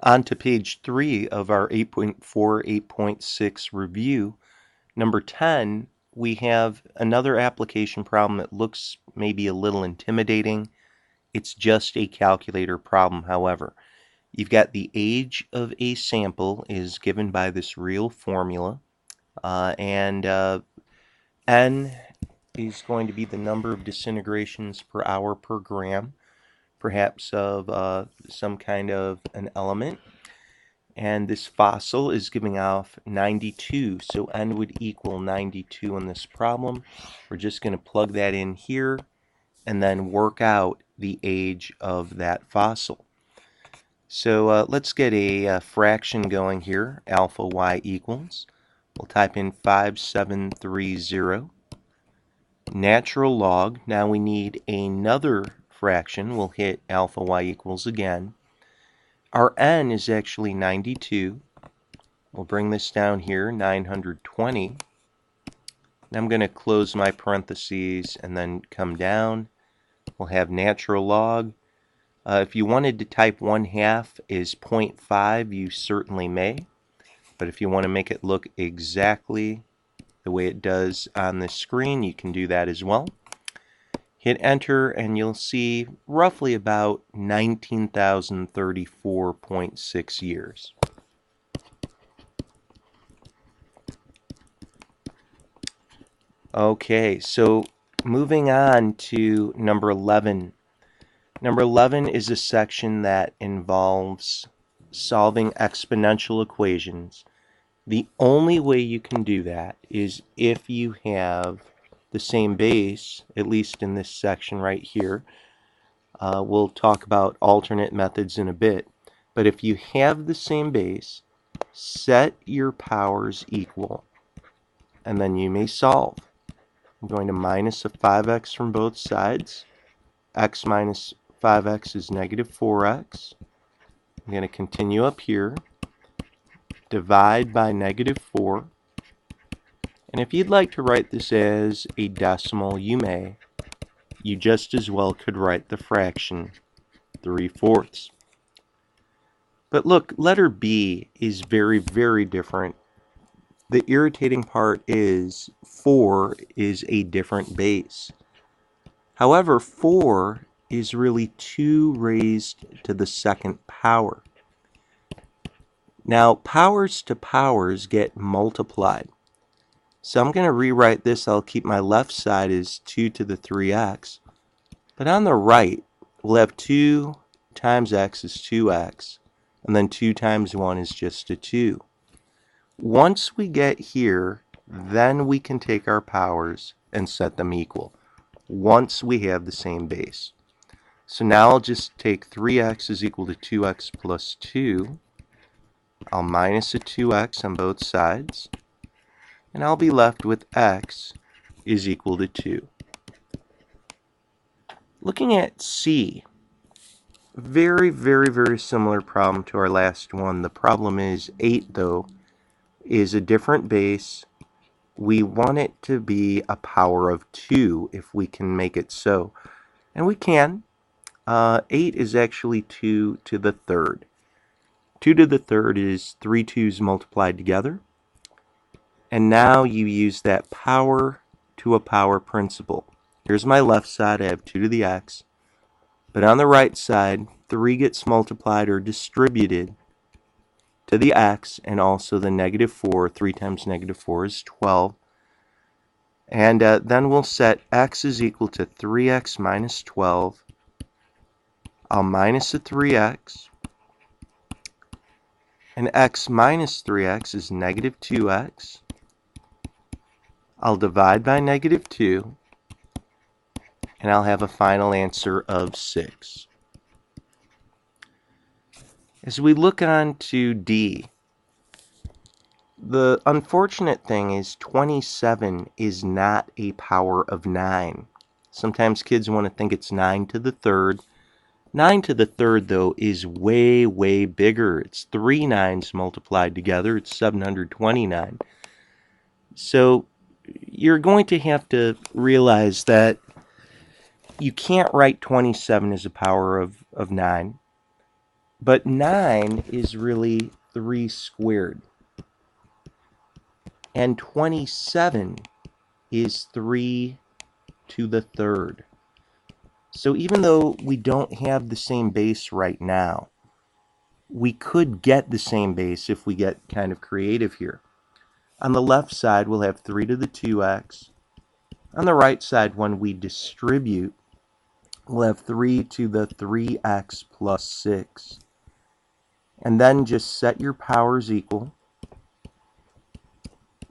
On to page 3 of our 8.4, 8.6 review. Number 10, we have another application problem that looks maybe a little intimidating. It's just a calculator problem, however. You've got the age of a sample is given by this real formula, and N is going to be the number of disintegrations per hour per gram, perhaps of some kind of an element. And this fossil is giving off 92, so N would equal 92 in this problem. We're just going to plug that in here and then work out the age of that fossil. So let's get a fraction going here, alpha y equals. We'll type in 5730. Natural log, now we need another fraction. We'll hit alpha y equals again. Our N is actually 92. We'll bring this down here, 920. And I'm going to close my parentheses and then come down. We'll have natural log. If you wanted to type 1/2 is 0.5, you certainly may. But if you want to make it look exactly the way it does on the screen, you can do that as well. Hit enter and you'll see roughly about 19,034.6 years. Okay, so moving on to number 11. Number 11 is a section that involves solving exponential equations. The only way you can do that is if you have the same base, at least in this section right here. We'll talk about alternate methods in a bit. But if you have the same base, set your powers equal, and then you may solve. I'm going to minus a 5x from both sides. X minus 5x is negative 4x. I'm going to continue up here. Divide by negative 4. And if you'd like to write this as a decimal, you may. You just as well could write the fraction 3/4. But look, letter B is very, very different. The irritating part is 4 is a different base. However, 4 is really 2 raised to the second power. Now, powers to powers get multiplied. So I'm going to rewrite this. I'll keep my left side as 2 to the 3x. But on the right, we'll have 2 times x is 2x. And then 2 times 1 is just a 2. Once we get here, then we can take our powers and set them equal. Once we have the same base. So now I'll just take 3x is equal to 2x plus 2. I'll minus a 2x on both sides. And I'll be left with x is equal to 2. Looking at C, very, very, very similar problem to our last one. The problem is 8, though, is a different base. We want it to be a power of 2 if we can make it so. And we can. 8 is actually 2 to the third. 2 to the third is 3 2's multiplied together. And now you use that power to a power principle. Here's my left side. I have 2 to the x. But on the right side, 3 gets multiplied or distributed to the x, and also the negative 4. 3 times negative 4 is 12. And then we'll set x is equal to 3x minus 12. I'll minus a 3x. And x minus 3x is negative 2x. I'll divide by negative 2. And I'll have a final answer of 6. As we look on to D, the unfortunate thing is 27 is not a power of 9. Sometimes kids want to think it's 9 to the third. 9 to the third, though, is way, way bigger. It's 3 9's multiplied together. It's 729. So you're going to have to realize that you can't write 27 as a power of 9. But 9 is really 3 squared. And 27 is 3 to the third. So even though we don't have the same base right now, we could get the same base if we get kind of creative here. On the left side, we'll have 3 to the 2x. On the right side, when we distribute, we'll have 3 to the 3x plus 6. And then just set your powers equal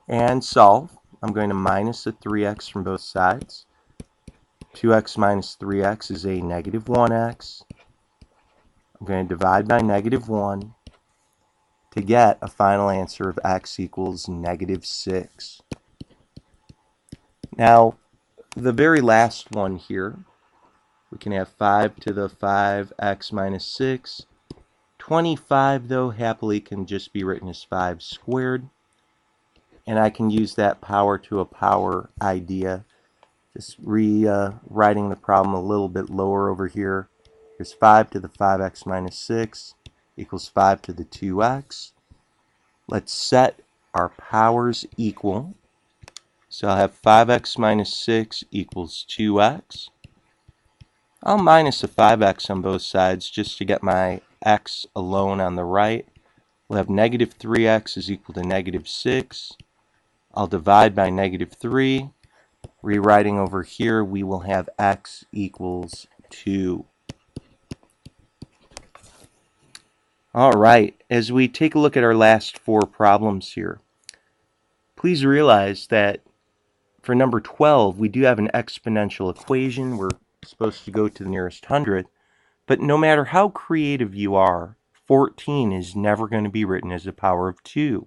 and solve. I'm going to minus the 3x from both sides. 2x minus 3x is a negative 1x. I'm going to divide by negative 1 to get a final answer of x equals negative 6. Now, the very last one here, we can have 5 to the 5x minus 6. 25, though, happily can just be written as 5 squared. And I can use that power to a power idea. Just rewriting the problem a little bit lower over here. Here's 5 to the 5x minus 6 equals 5 to the 2x. Let's set our powers equal. So I'll have 5x minus 6 equals 2x. I'll minus a 5x on both sides just to get my x alone on the right. We'll have negative 3x is equal to negative 6. I'll divide by negative 3. Rewriting over here, we will have x equals 2. All right, as we take a look at our last 4 problems here, please realize that for number 12, we do have an exponential equation. We're supposed to go to the nearest 100, but no matter how creative you are, 14 is never going to be written as a power of 2.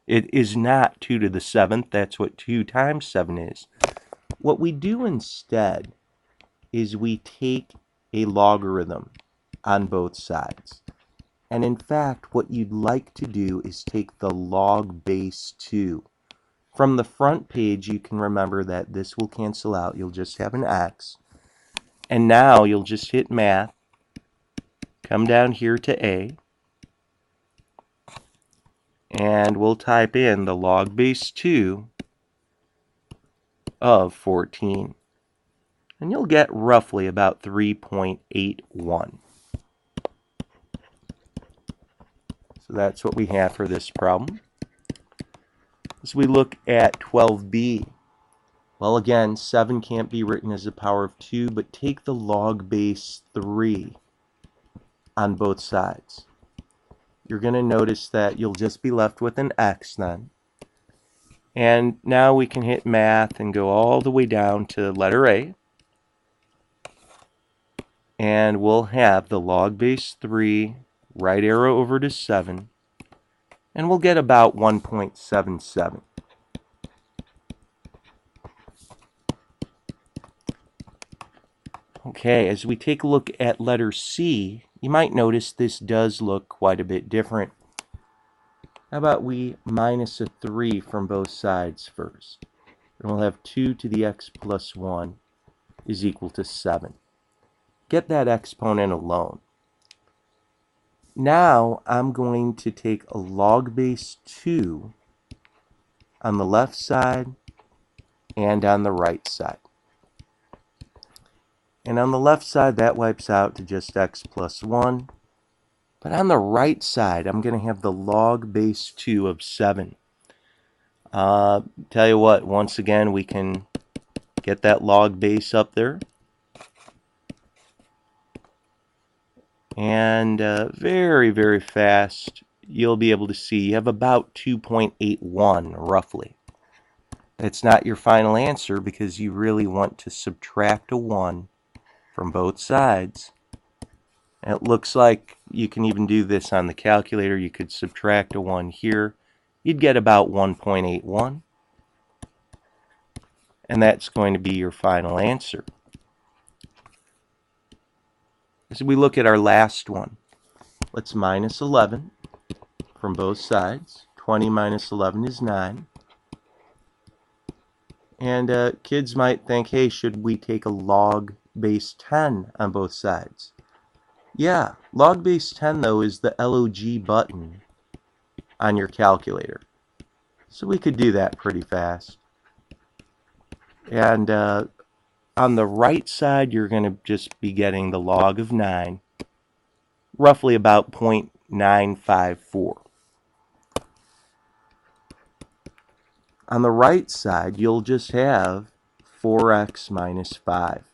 It is not 2 to the 7th. That's what 2 times 7 is. What we do instead is we take a logarithm on both sides. And in fact, what you'd like to do is take the log base 2. From the front page, you can remember that this will cancel out. You'll just have an x. And now you'll just hit math, come down here to A, and we'll type in the log base 2 of 14. And you'll get roughly about 3.81. So that's what we have for this problem. As we look at 12b, well, again, 7 can't be written as a power of 2, but take the log base 3 on both sides. You're going to notice that you'll just be left with an x then. And now we can hit math and go all the way down to letter A. And we'll have the log base 3, right arrow over to 7, and we'll get about 1.77. Okay, as we take a look at letter C, you might notice this does look quite a bit different. How about we minus a 3 from both sides first? And we'll have 2 to the x plus 1 is equal to 7. Get that exponent alone. Now I'm going to take a log base 2 on the left side and on the right side. And on the left side, that wipes out to just x plus 1. But on the right side, I'm going to have the log base 2 of 7. Tell you what, once again, we can get that log base up there. And very, very fast, you'll be able to see you have about 2.81 roughly. It's not your final answer because you really want to subtract a 1 from both sides. And it looks like you can even do this on the calculator. You could subtract a 1 here. You'd get about 1.81. And that's going to be your final answer. As we look at our last one, let's minus 11 from both sides. 20 minus 11 is 9. And kids might think, hey, should we take a log base 10 on both sides? Yeah, log base 10 though is the LOG button on your calculator. So we could do that pretty fast. And on the right side, you're going to just be getting the log of 9, roughly about 0.954. On the right side, you'll just have 4x minus 5.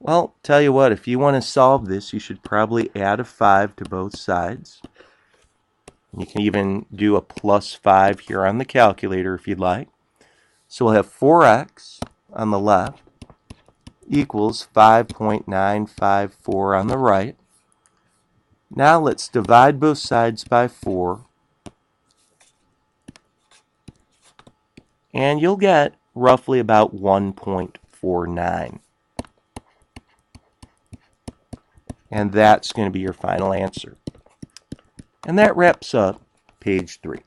Well, tell you what, if you want to solve this, you should probably add a 5 to both sides. You can even do a plus 5 here on the calculator if you'd like. So we'll have 4x on the left equals 5.954 on the right. Now let's divide both sides by 4. And you'll get roughly about 1.49. And that's going to be your final answer. And that wraps up page 3.